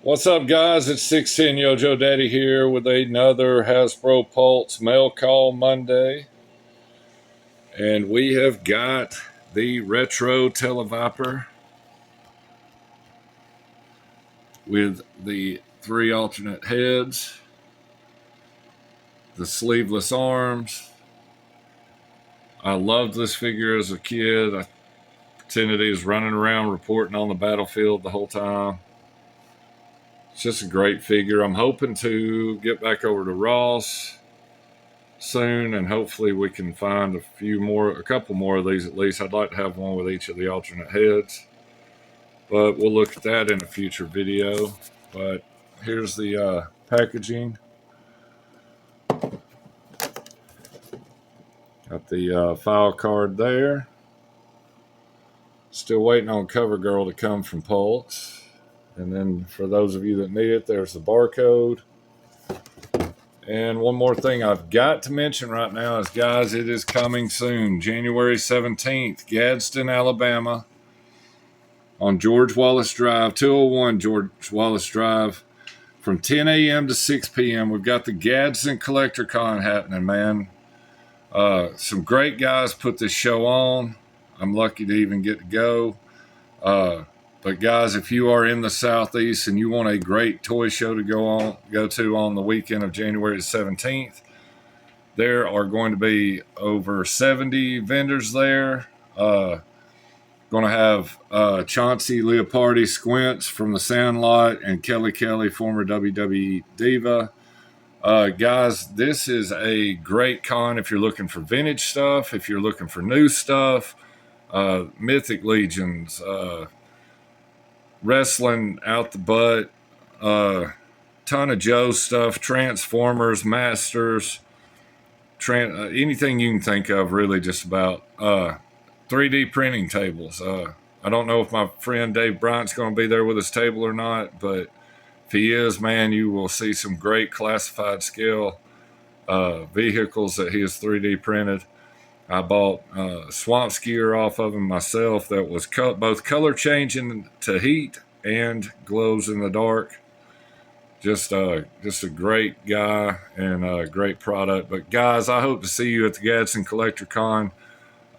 What's up, guys? It's 610 Yojo Daddy here with another Hasbro Pulse Mail Call Monday. And we have got the Retro Televiper with the 3 alternate heads, the sleeveless arms. I loved this figure as a kid. I pretended he was running around reporting on the battlefield the whole time. It's just a great figure. I'm hoping to get back over to Ross soon, and hopefully we can find a couple more of these at least. I'd like to have one with each of the alternate heads, but we'll look at that in a future video. But here's the packaging. Got the file card there. Still waiting on CoverGirl to come from Pulse. And then for those of you that need it, there's the barcode. And one more thing I've got to mention right now is, guys, it is coming soon. January 17th, Gadsden, Alabama, on George Wallace Drive, 201 George Wallace Drive, from 10 a.m. to 6 p.m. We've got the Gadsden Collector Con happening, man. Some great guys put this show on. I'm lucky to even get to go. But guys, if you are in the Southeast and you want a great toy show to go to on the weekend of January 17th, there are going to be over 70 vendors there. Going to have Chauncey Leopardi Squints from the Sandlot and Kelly Kelly, former WWE Diva. Guys, this is a great con if you're looking for vintage stuff, if you're looking for new stuff, Mythic Legions, wrestling out the butt, ton of Joe stuff, Transformers, Masters, anything you can think of, really, just about. 3D printing tables. I don't know if my friend Dave Bryant's going to be there with his table or not, but if he is, man, you will see some great classified scale vehicles that he has 3D printed. I bought Swamp Skier off of him myself that was both color changing to heat and glows in the dark. Just a great guy and a great product. But guys, I hope to see you at the Gadsden Collector Con.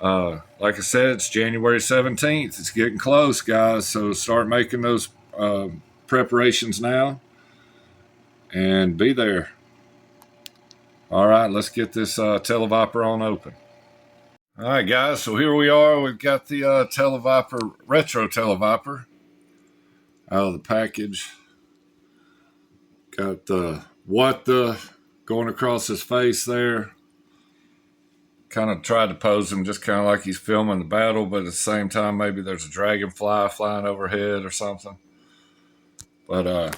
Like I said, it's January 17th. It's getting close, guys. So start making those preparations now and be there. All right, let's get this Televiper on open. All right, guys, so here we are. We've got the Televiper, Retro Televiper, out of the package. Got the what the going across his face there. Kind of tried to pose him just kind of like he's filming the battle, but at the same time, maybe there's a dragonfly flying overhead or something. But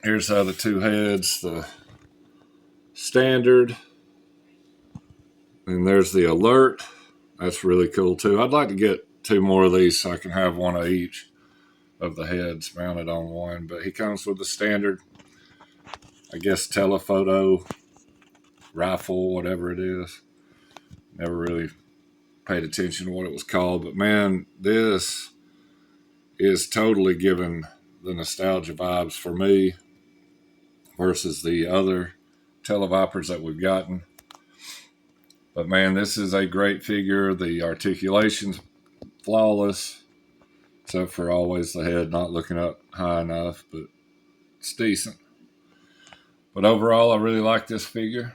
here's the other 2 heads, the standard. And there's the alert. That's really cool too. I'd like to get 2 more of these so I can have one of each of the heads mounted on one. But he comes with the standard, I guess, telephoto rifle, whatever it is. Never really paid attention to what it was called. But man, this is totally giving the nostalgia vibes for me versus the other Televipers that we've gotten. But man, this is a great figure. The articulation's flawless, except for always the head not looking up high enough, but it's decent. But overall, I really like this figure.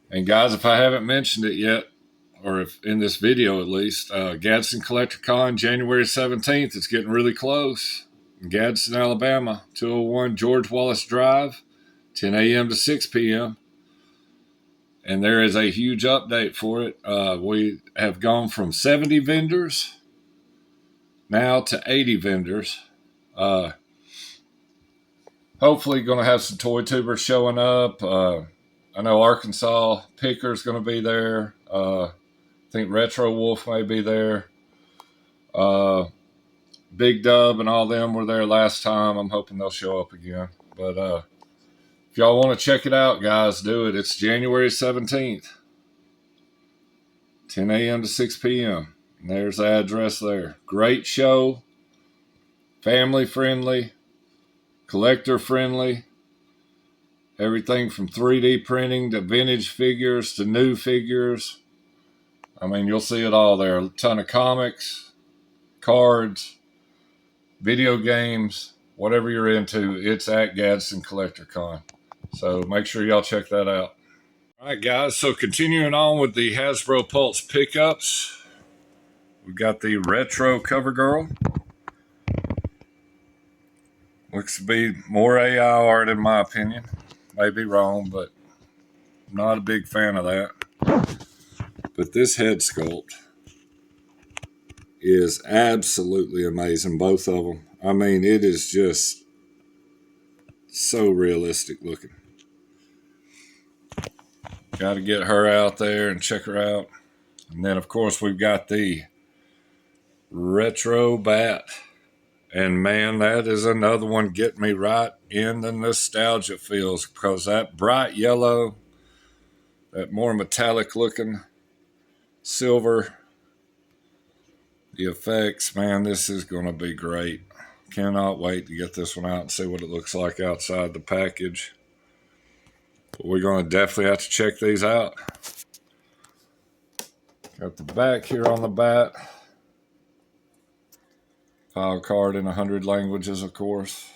And guys, if I haven't mentioned it yet, or if in this video at least, Gadsden Collector Con, January 17th, it's getting really close. In Gadsden, Alabama, 201 George Wallace Drive, 10 a.m. to 6 p.m. And there is a huge update for it. We have gone from 70 vendors now to 80 vendors. Hopefully going to have some toy tubers showing up. I know Arkansas Picker's going to be there. I think Retro Wolf may be there. Big Dub and all them were there last time. I'm hoping they'll show up again. But If y'all want to check it out, guys, do it. It's January 17th, 10 a.m. to 6 p.m. And there's the address there. Great show, family friendly, collector friendly. Everything from 3D printing to vintage figures to new figures. I mean, you'll see it all there. A ton of comics, cards, video games, whatever you're into, it's at Gadsden Collector Con. So make sure y'all check that out. All right, guys. So continuing on with the Hasbro Pulse pickups, we've got the Retro Cover Girl. Looks to be more AI art in my opinion. May be wrong, but I'm not a big fan of that. But this head sculpt is absolutely amazing, both of them. I mean, it is just so realistic looking. Got to get her out there and check her out. And then, of course, we've got the Retro Bat. And man, that is another one getting me right in the nostalgia feels, because that bright yellow, that more metallic looking silver, the effects, man, this is going to be great. Cannot wait to get this one out and see what it looks like outside the package. But we're going to definitely have to check these out. Got the back here on the bat. File card in 100 languages, of course.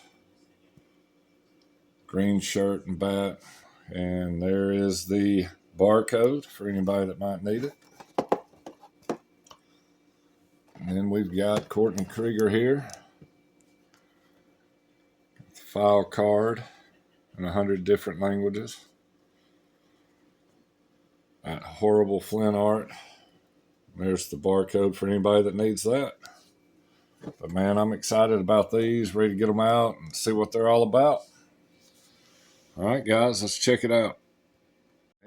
Green shirt and bat. And there is the barcode for anybody that might need it. And then we've got Courtney Krieger here. File card in 100 different languages. That horrible Flint art. There's the barcode for anybody that needs that. But man, I'm excited about these, ready to get them out and see what they're all about. All right, guys, let's check it out.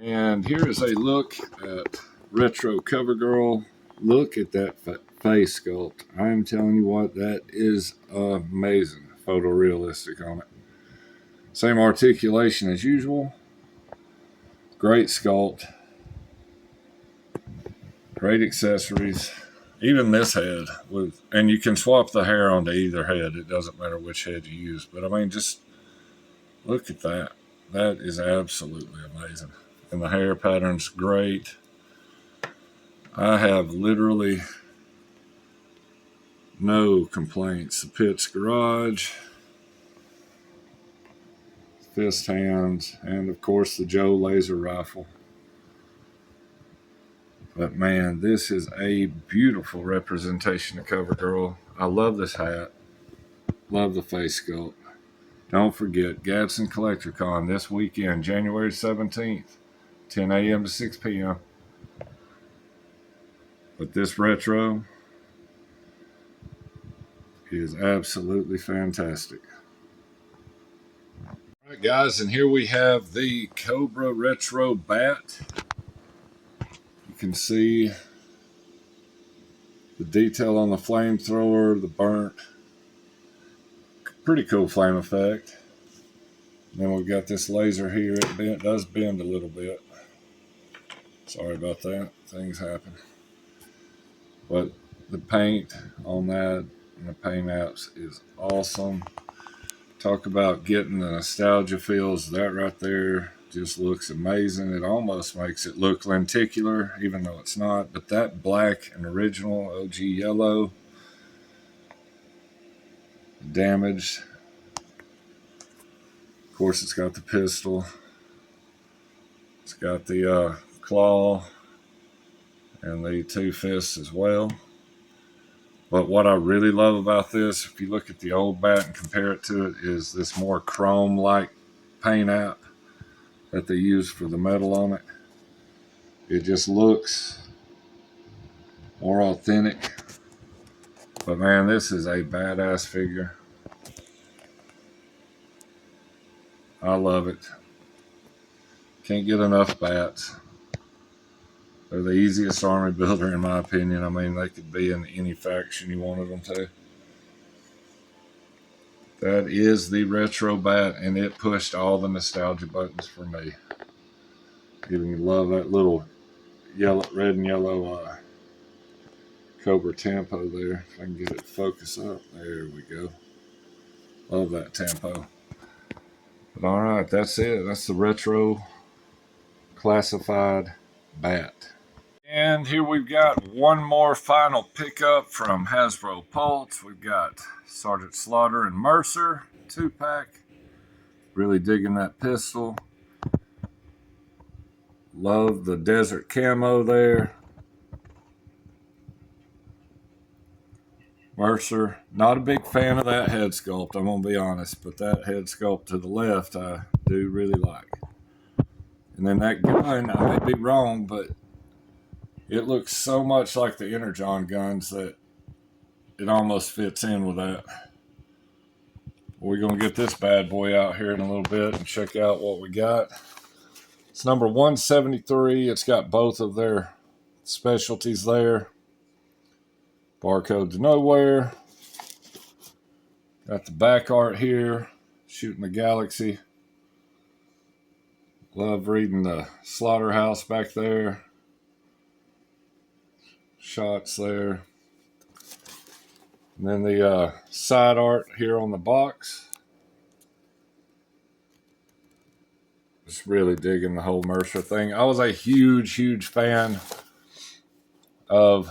And here is a look at Retro Cover Girl. Look at that face sculpt. I'm telling you what, that is amazing. Photorealistic on it. Same articulation as usual. Great sculpt. Great accessories. Even this head, and you can swap the hair onto either head. It doesn't matter which head you use. But I mean, just look at that. That is absolutely amazing. And the hair pattern's great. I have literally no complaints. The Pitts Garage, fist hands, and of course the Joe laser rifle. But man, this is a beautiful representation of Cover Girl. I love this hat. Love the face sculpt. Don't forget, Gadsden Collector Con this weekend, January 17th, 10 a.m. to 6 p.m. But this retro is absolutely fantastic. All right, guys, and here we have the Cobra Retro Bat. You can see the detail on the flamethrower, the burnt. Pretty cool flame effect. And then we've got this laser here. It does bend a little bit. Sorry about that. Things happen. But the paint on that and the paint apps is awesome. Talk about getting the nostalgia feels. That right there just looks amazing. It almost makes it look lenticular, even though it's not. But that black and original OG yellow, damaged. Of course, it's got the pistol. It's got the claw and the two fists as well. But what I really love about this, if you look at the old bat and compare it to it, is this more chrome-like paint app that they use for the metal on it. It just looks more authentic. But man, this is a badass figure. I love it. Can't get enough bats. They're the easiest army builder in my opinion. I mean, they could be in any faction you wanted them to. That is the retro bat, and it pushed all the nostalgia buttons for me. Even love that little yellow, red and yellow Cobra Tempo there. If I can get it focus up. There we go. Love that tempo. But all right, that's it. That's the retro classified bat. And here we've got one more final pickup from Hasbro Pulse. We've got Sergeant Slaughter and Mercer 2-pack. Really digging that pistol. Love the desert camo there. Mercer, not a big fan of that head sculpt, I'm going to be honest, but that head sculpt to the left I do really like. And then that gun, I may be wrong, but it looks so much like the Energon guns that it almost fits in with that. We're going to get this bad boy out here in a little bit and check out what we got. It's number 173. It's got both of their specialties there. Barcode to nowhere. Got the back art here, shooting the Galaxy. Love reading the Slaughterhouse back there. Shots there. And then the side art here on the box. Just really digging the whole Mercer thing. I was a huge fan of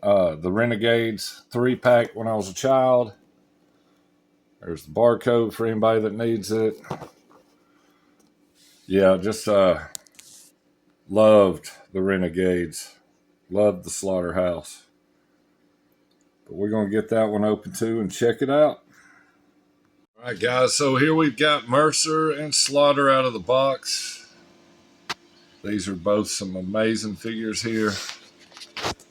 the Renegades 3-pack when I was a child. There's the barcode for anybody that needs it. Yeah, just loved the Renegades. Loved the Slaughterhouse. But we're going to get that one open too and check it out. All right, guys, so here we've got Mercer and Slaughter out of the box. These are both some amazing figures here.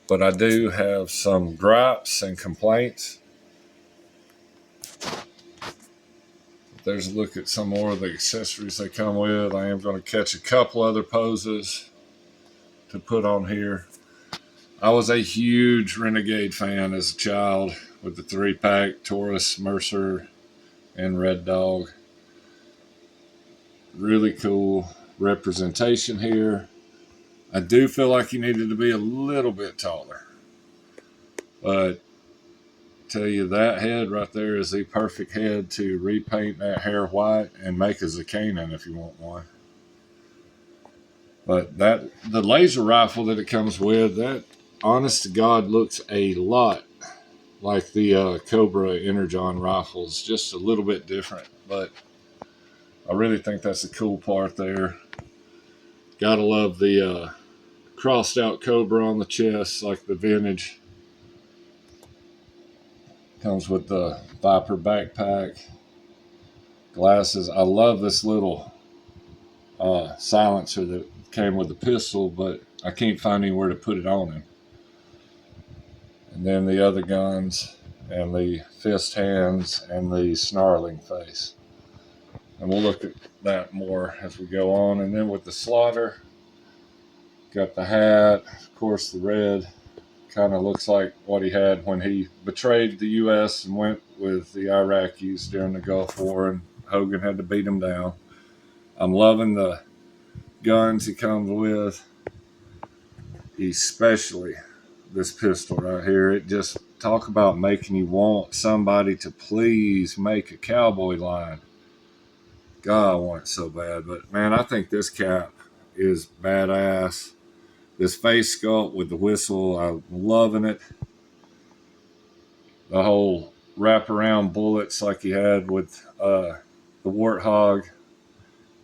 But I do have some gripes and complaints. There's a look at some more of the accessories they come with. I am going to catch a couple other poses to put on here. I was a huge Renegade fan as a child with the 3-pack, Taurus, Mercer, and Red Dog. Really cool representation here. I do feel like he needed to be a little bit taller. But tell you, that head right there is the perfect head to repaint that hair white and make a Zakanin if you want one. But the laser rifle that it comes with, that honest to God looks a lot like the Cobra Energon rifles, just a little bit different. But I really think that's the cool part there. Gotta love the crossed out Cobra on the chest, like the vintage. Comes with the Viper backpack, glasses. I love this little silencer that came with the pistol, but I can't find anywhere to put it on him. And then the other guns and the fist hands and the snarling face. And we'll look at that more as we go on. And then with the Slaughter, got the hat, of course the red. Kind of looks like what he had when he betrayed the U.S. and went with the Iraqis during the Gulf War, and Hogan had to beat him down. I'm loving the guns he comes with, especially this pistol right here. It just talk about making you want somebody to please make a cowboy line. God, I want it so bad. But man, I think this cap is badass. This face sculpt with the whistle, I'm loving it. The whole wraparound bullets like he had with the Warthog.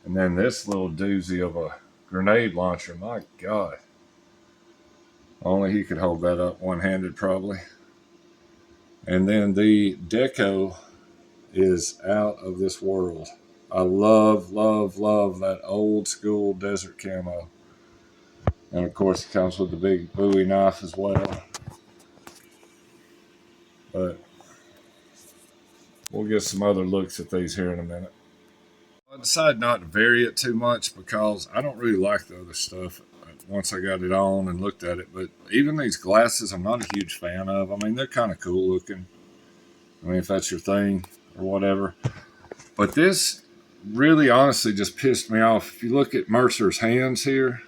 And then this little doozy of a grenade launcher. My God. Only he could hold that up one-handed probably. And then the deco is out of this world. I love that old school desert camo. And of course it comes with the big Bowie knife as well. But we'll get some other looks at these here in a minute. I decided not to vary it too much because I don't really like the other stuff once I got it on and looked at it. But even these glasses I'm not a huge fan of. I mean, they're kind of cool looking. I mean, if that's your thing or whatever. But this really honestly just pissed me off. If you look at Mercer's hands here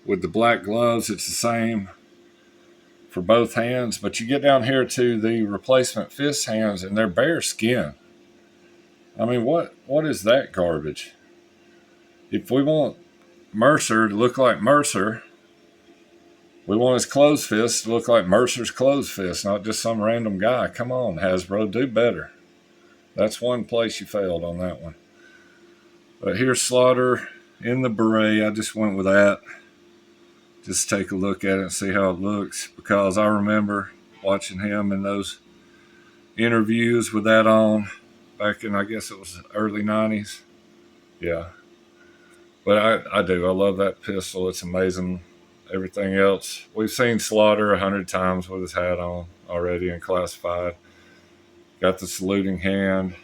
with the black gloves, it's the same for both hands. But you get down here to the replacement fist hands and they're bare skin. I mean, what is that garbage? If we want Mercer to look like Mercer, we want his closed fist to look like Mercer's closed fist, not just some random guy. Come on, Hasbro, do better. That's one place you failed on that one. But here's Slaughter in the beret. I just went with that. Just take a look at it and see how it looks, because I remember watching him in those interviews with that on back in, I guess it was early 90s. Yeah. But I do. I love that pistol. It's amazing. Everything else. We've seen Slaughter 100 times with his hat on already in Classified. Got the saluting hand,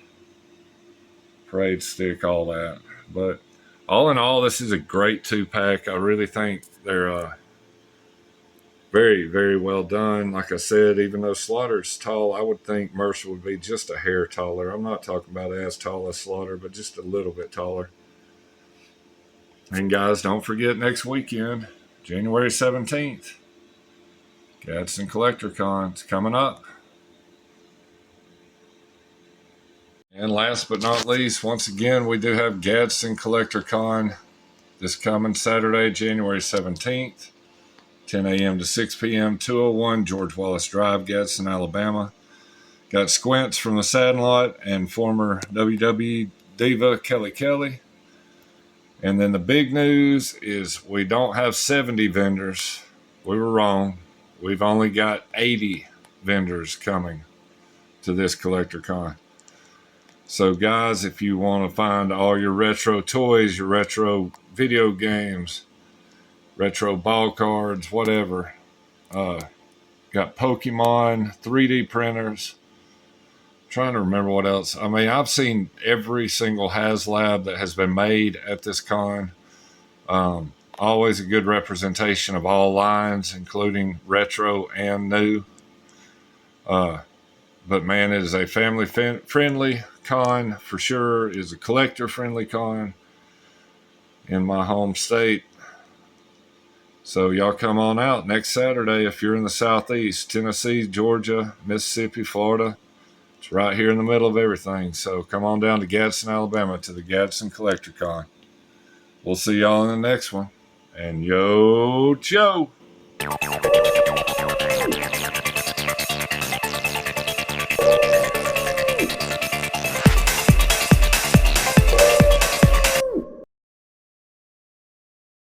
parade stick, all that. But all in all, this is a great 2-pack. I really think they're very, very well done. Like I said, even though Slaughter's tall, I would think Mercer would be just a hair taller. I'm not talking about as tall as Slaughter, but just a little bit taller. And guys, don't forget next weekend, January 17th, Gadsden Collector Con. It's coming up. And last but not least, once again, we do have Gadsden Collector Con this coming Saturday, January 17th, 10 a.m. to 6 p.m., 201 George Wallace Drive, Gadsden, Alabama. Got Squints from the Sandlot and former WWE diva Kelly Kelly. And then the big news is we don't have 70 vendors. We were wrong. We've only got 80 vendors coming to this Collector Con. So guys, if you want to find all your retro toys, your retro video games, retro ball cards, whatever, got Pokemon, 3D printers. Trying to remember what else. I mean, I've seen every single HasLab that has been made at this con. Always a good representation of all lines, including retro and new. But man, it is a family-friendly con for sure. It is a collector-friendly con in my home state. So y'all come on out next Saturday if you're in the Southeast, Tennessee, Georgia, Mississippi, Florida. It's right here in the middle of everything. So come on down to Gadsden, Alabama to the Gadsden Collector Con. We'll see y'all in the next one. And yo, Joe.